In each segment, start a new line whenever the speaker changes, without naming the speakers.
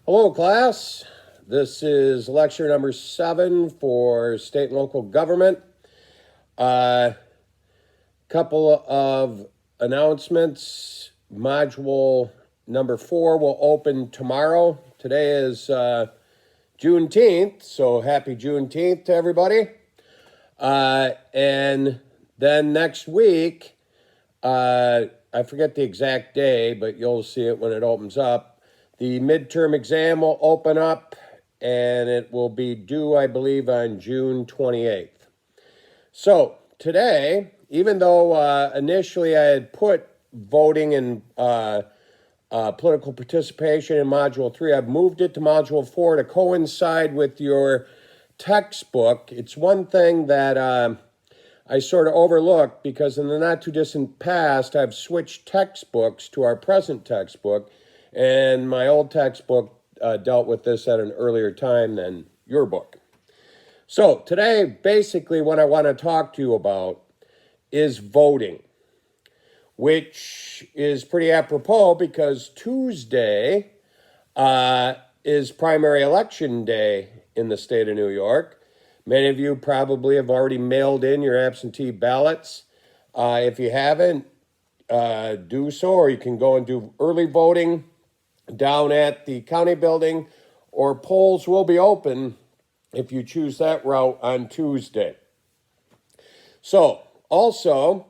Hello, class. This is lecture number 7 for state and local government. Couple of announcements. Module number 4 will open tomorrow. Today is Juneteenth, so happy Juneteenth to everybody. And then next week, I forget the exact day, but you'll see it when it opens up. The midterm exam will open up, and it will be due, I believe, on June 28th. So today, even though initially I had put voting and political participation in Module 3, I've moved it to Module 4 to coincide with your textbook. It's one thing that I sort of overlooked because in the not-too-distant past, I've switched textbooks to our present textbook, and my old textbook dealt with this at an earlier time than your book. So today, basically, what I want to talk to you about is voting, which is pretty apropos because Tuesday is primary election day in the state of New York. Many of you probably have already mailed in your absentee ballots. If you haven't, do so, or you can go and do early voting down at the county building, or polls will be open if you choose that route on Tuesday. So, also,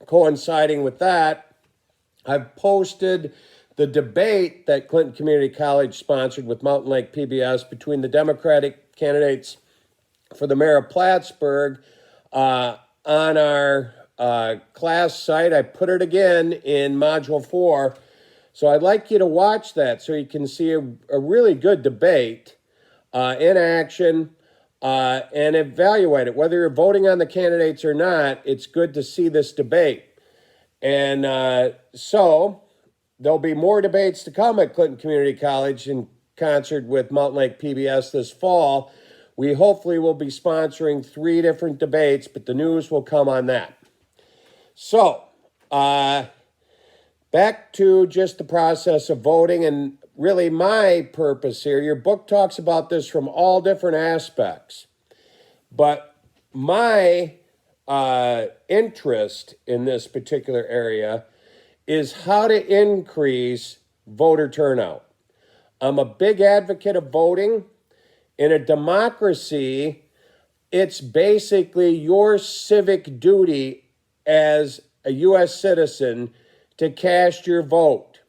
coinciding with that, I've posted the debate that Clinton Community College sponsored with Mountain Lake PBS between the Democratic candidates for the mayor of Plattsburgh on our class site. I put it again in Module 4. So I'd like you to watch that so you can see a really good debate in action and evaluate it. Whether you're voting on the candidates or not, it's good to see this debate. And so there'll be more debates to come at Clinton Community College in concert with Mountain Lake PBS this fall. We hopefully will be sponsoring 3 different debates, but the news will come on that. So, back to just the process of voting and really my purpose here. Your book talks about this from all different aspects. But my interest in this particular area is how to increase voter turnout. I'm a big advocate of voting. In a democracy, it's basically your civic duty as a U.S. citizen to cast your vote.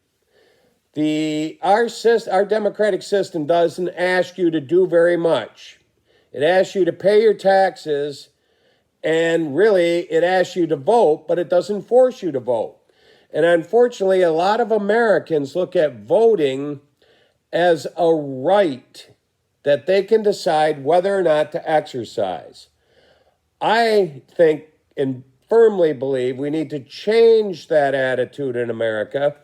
Our democratic system doesn't ask you to do very much. It asks you to pay your taxes, and really it asks you to vote, but it doesn't force you to vote. And unfortunately, a lot of Americans look at voting as a right that they can decide whether or not to exercise. I think and firmly believe we need to change that attitude in America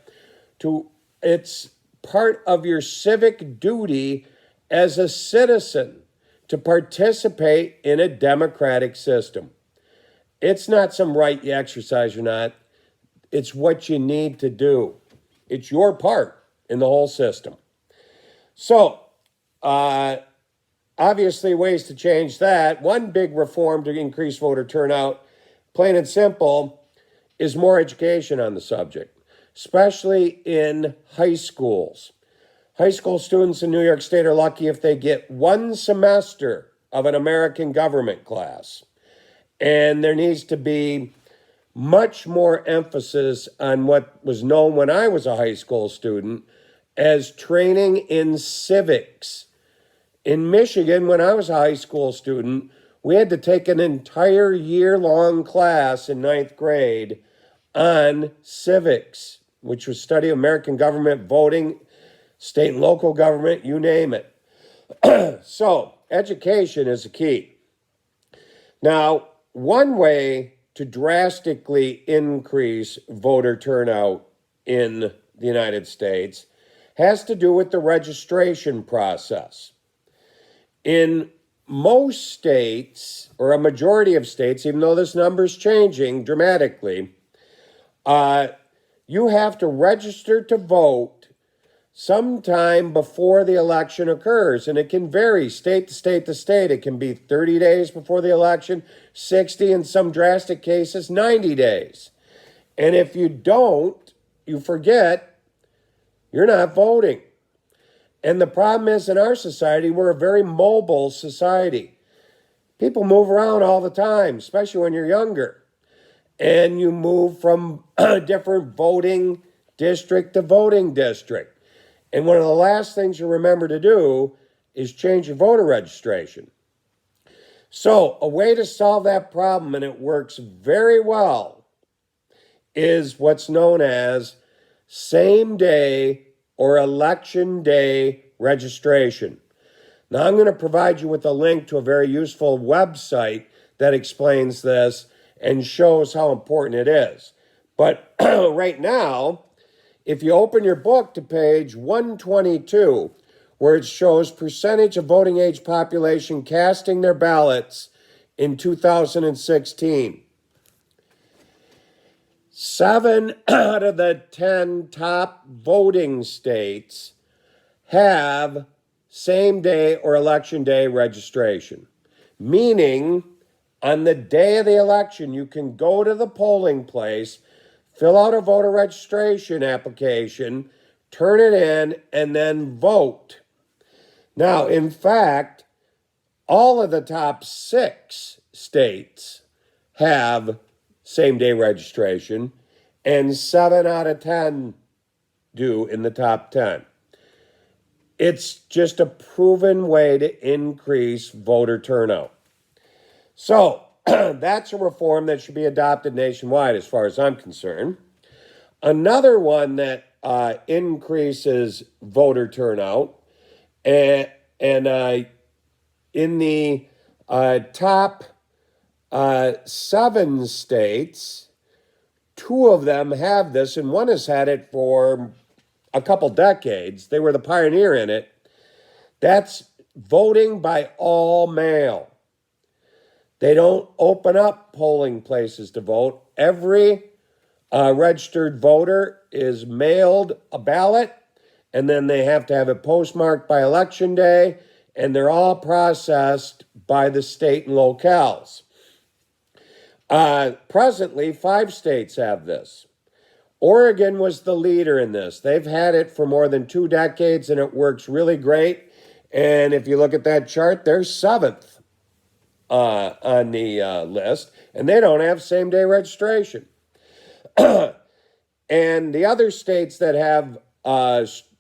to it's part of your civic duty as a citizen to participate in a democratic system. It's not some right you exercise or not. It's what you need to do. It's your part in the whole system. So, obviously ways to change that. One big reform to increase voter turnout, plain and simple, is more education on the subject, especially in high schools. High school students in New York State are lucky if they get 1 semester of an American government class. And there needs to be much more emphasis on what was known when I was a high school student as training in civics. In Michigan, when I was a high school student, we had to take an entire year-long class in 9th grade on civics, which was study of American government, voting, state and local government, you name it. So, education is a key. Now, one way to drastically increase voter turnout in the United States has to do with the registration process. In most states, or a majority of states, even though this number is changing dramatically, you have to register to vote sometime before the election occurs. And it can vary state to state to state. It can be 30 days before the election, 60, in some drastic cases, 90 days. And if you don't, you forget, you're not voting. And the problem is, in our society, we're a very mobile society. People move around all the time, especially when you're younger. And you move from a different voting district to voting district. And one of the last things you remember to do is change your voter registration. So a way to solve that problem, and it works very well, is what's known as same day or election day registration. Now I'm going to provide you with a link to a very useful website that explains this and shows how important it is. But right now, if you open your book to page 122, where it shows percentage of voting age population casting their ballots in 2016, 7 out of the 10 top voting states have same day or election day registration, meaning on the day of the election, you can go to the polling place, fill out a voter registration application, turn it in, and then vote. Now, in fact, all of the top 6 states have same-day registration, and 7 out of 10 do in the top 10. It's just a proven way to increase voter turnout. So that's a reform that should be adopted nationwide as far as I'm concerned. Another one that increases voter turnout, and in the top 7 states, 2 of them have this, and one has had it for a couple decades. They were the pioneer in it. That's voting by all mail. They don't open up polling places to vote. Every registered voter is mailed a ballot, and then they have to have it postmarked by election day, and they're all processed by the state and locales. Presently, 5 states have this. Oregon was the leader in this. They've had it for more than 2 decades, and it works really great. And if you look at that chart, they're 7th on the list, and they don't have same-day registration. And the other states that have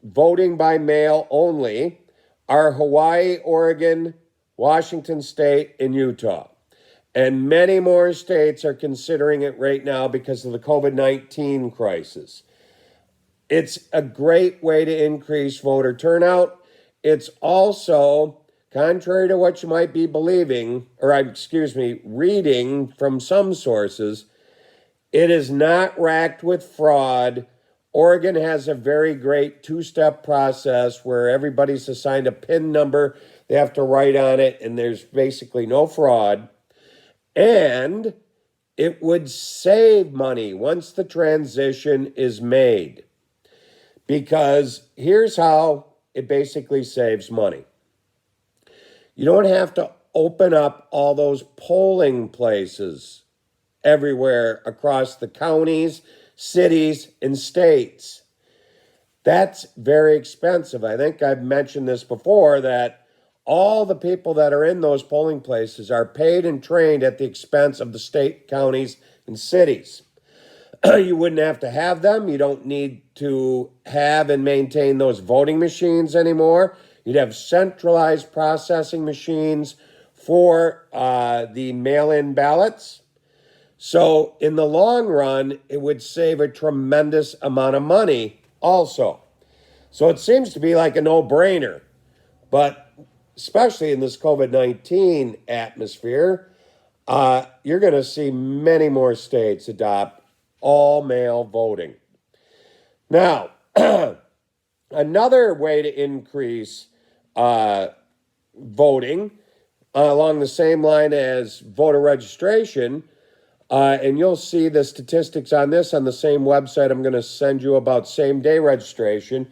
voting by mail only are Hawaii, Oregon, Washington State, and Utah. And many more states are considering it right now because of the COVID-19 crisis. It's a great way to increase voter turnout. It's also, contrary to what you might be reading from some sources, it is not racked with fraud. Oregon has a very great 2-step process where everybody's assigned a PIN number. They have to write on it, and there's basically no fraud. And it would save money once the transition is made. Because here's how it basically saves money. You don't have to open up all those polling places everywhere across the counties, cities, and states. That's very expensive. I think I've mentioned this before, that all the people that are in those polling places are paid and trained at the expense of the state, counties, and cities. You wouldn't have them. You don't need to have and maintain those voting machines anymore. You'd have centralized processing machines for the mail-in ballots. So in the long run, it would save a tremendous amount of money also. So it seems to be like a no-brainer. But especially in this COVID-19 atmosphere, you're going to see many more states adopt all-mail voting. Now, another way to increase voting along the same line as voter registration, and you'll see the statistics on this on the same website I'm going to send you about same-day registration,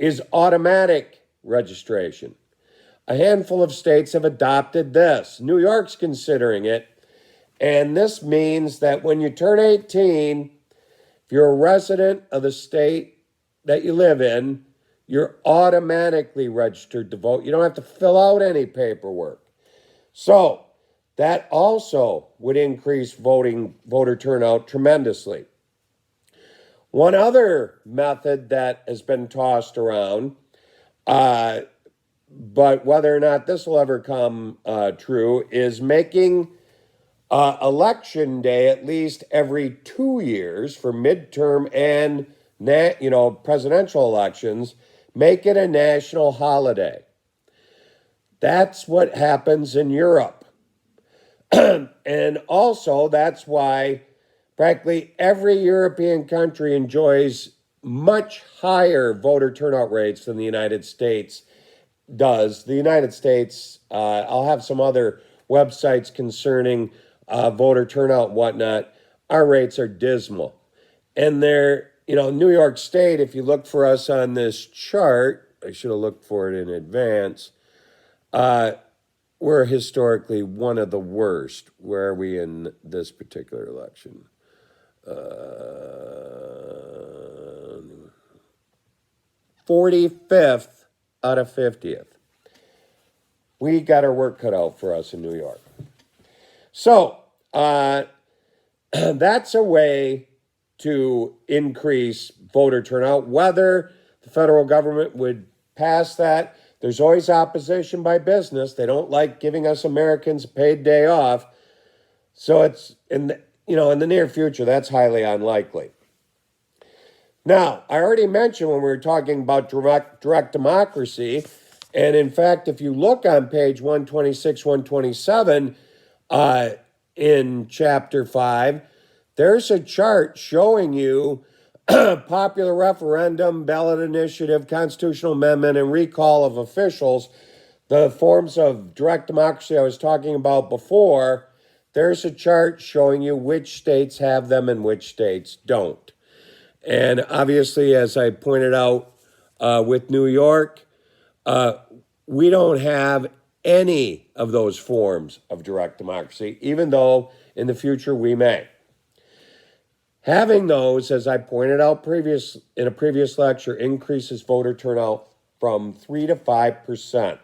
is automatic registration. A handful of states have adopted this. New York's considering it. And this means that when you turn 18, if you're a resident of the state that you live in, you're automatically registered to vote. You don't have to fill out any paperwork. So that also would increase voter turnout tremendously. One other method that has been tossed around, but whether or not this will ever come true, is making election day at least every 2 years for midterm and presidential elections, make it a national holiday. That's what happens in Europe. And also that's why practically every European country enjoys much higher voter turnout rates than the United States does. The United States, I'll have some other websites concerning voter turnout and whatnot. Our rates are dismal. And they're, New York State, if you look for us on this chart, I should have looked for it in advance, we're historically one of the worst. Where are we in this particular election? 45th out of 50th. We got our work cut out for us in New York. So that's a way to increase voter turnout. Whether the federal government would pass that, there's always opposition by business. They don't like giving us Americans a paid day off. So it's in the near future, that's highly unlikely. Now, I already mentioned when we were talking about direct democracy, and in fact, if you look on page 126, 127 in chapter 5, there's a chart showing you popular referendum, ballot initiative, constitutional amendment, and recall of officials, the forms of direct democracy I was talking about before. There's a chart showing you which states have them and which states don't. And obviously, as I pointed out with New York, we don't have any of those forms of direct democracy, even though in the future we may. Having those, as I pointed out in a previous lecture, increases voter turnout from 3 to 5%.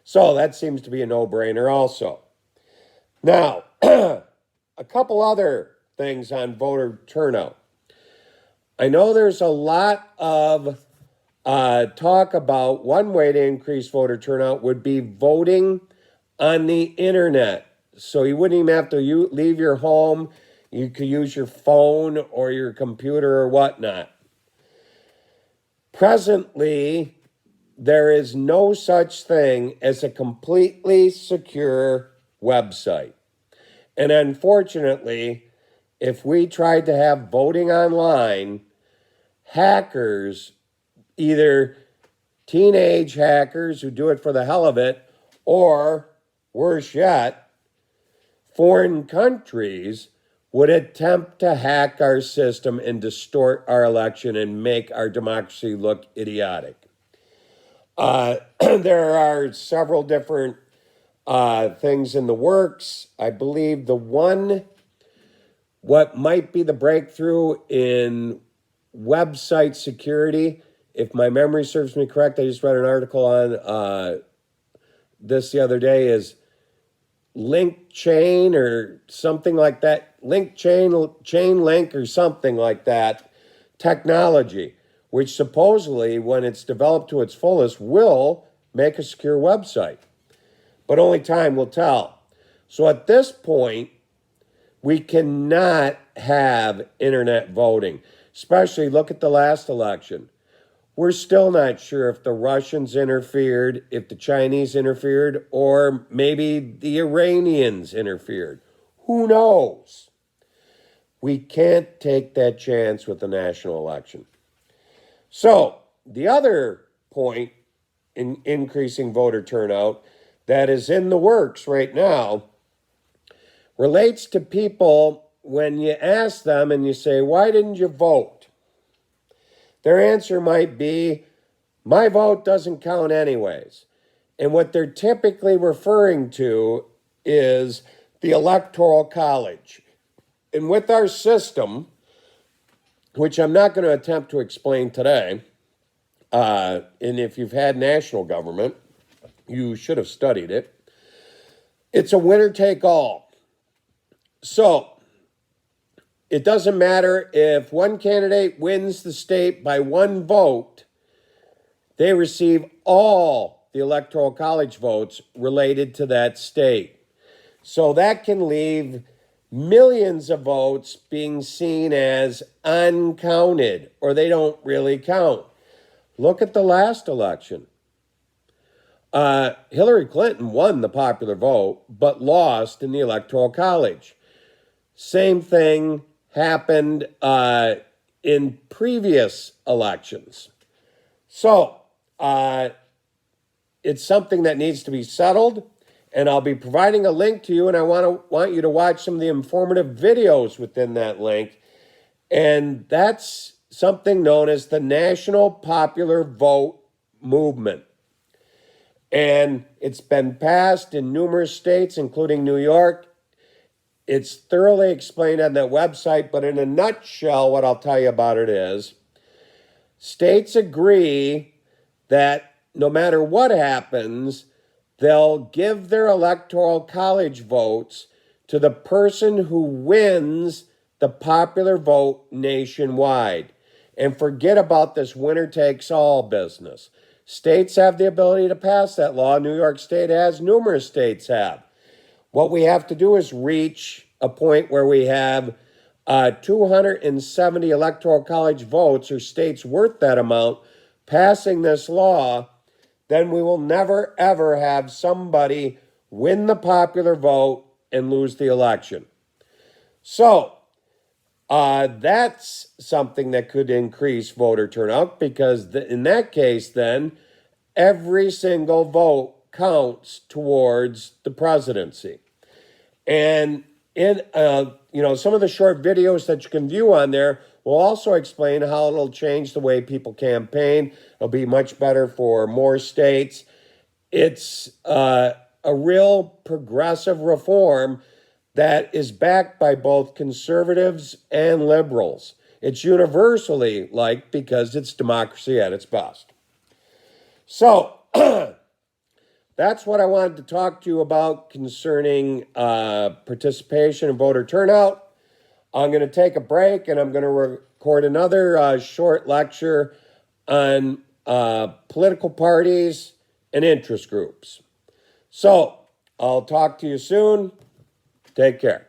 So that seems to be a no-brainer also. Now, a couple other things on voter turnout. I know there's a lot of talk about one way to increase voter turnout would be voting on the internet. So you wouldn't even have to leave your home. You could use your phone or your computer or whatnot. Presently, there is no such thing as a completely secure website. And unfortunately, if we tried to have voting online, hackers, either teenage hackers who do it for the hell of it, or worse yet, foreign countries would attempt to hack our system and distort our election and make our democracy look idiotic. There are several different things in the works. I believe what might be the breakthrough in website security, if my memory serves me correct, I just read an article on this the other day, is link chain or something like that, chain link or something like that technology, which supposedly, when it's developed to its fullest, will make a secure website. But only time will tell. So at this point, we cannot have internet voting, especially look at the last election. We're still not sure if the Russians interfered, if the Chinese interfered, or maybe the Iranians interfered. Who knows? We can't take that chance with the national election. So, the other point in increasing voter turnout that is in the works right now relates to people when you ask them and you say, why didn't you vote? Their answer might be, my vote doesn't count anyways. And what they're typically referring to is the Electoral College. And with our system, which I'm not going to attempt to explain today, and if you've had national government, you should have studied it. It's a winner take all. So it doesn't matter if one candidate wins the state by one vote, they receive all the Electoral College votes related to that state. So that can leave millions of votes being seen as uncounted, or they don't really count. Look at the last election. Hillary Clinton won the popular vote, but lost in the Electoral College. Same thing happened in previous elections. So it's something that needs to be settled, and I'll be providing a link to you, and I want you to watch some of the informative videos within that link. And that's something known as the National Popular Vote Movement. And it's been passed in numerous states, including New York. It's thoroughly explained on that website, but in a nutshell, what I'll tell you about it is states agree that no matter what happens, they'll give their Electoral College votes to the person who wins the popular vote nationwide. And forget about this winner-takes-all business. States have the ability to pass that law. New York State has, numerous states have. What we have to do is reach a point where we have 270 Electoral College votes, or states worth that amount, passing this law. Then we will never, ever have somebody win the popular vote and lose the election. So that's something that could increase voter turnout, because in that case, then, every single vote counts towards the presidency. And in some of the short videos that you can view on there will also explain how it'll change the way people campaign. It'll be much better for more states. It's a real progressive reform that is backed by both conservatives and liberals. It's universally liked because it's democracy at its best. So that's what I wanted to talk to you about concerning participation and voter turnout. I'm going to take a break, and I'm going to record another short lecture on political parties and interest groups. So I'll talk to you soon. Take care.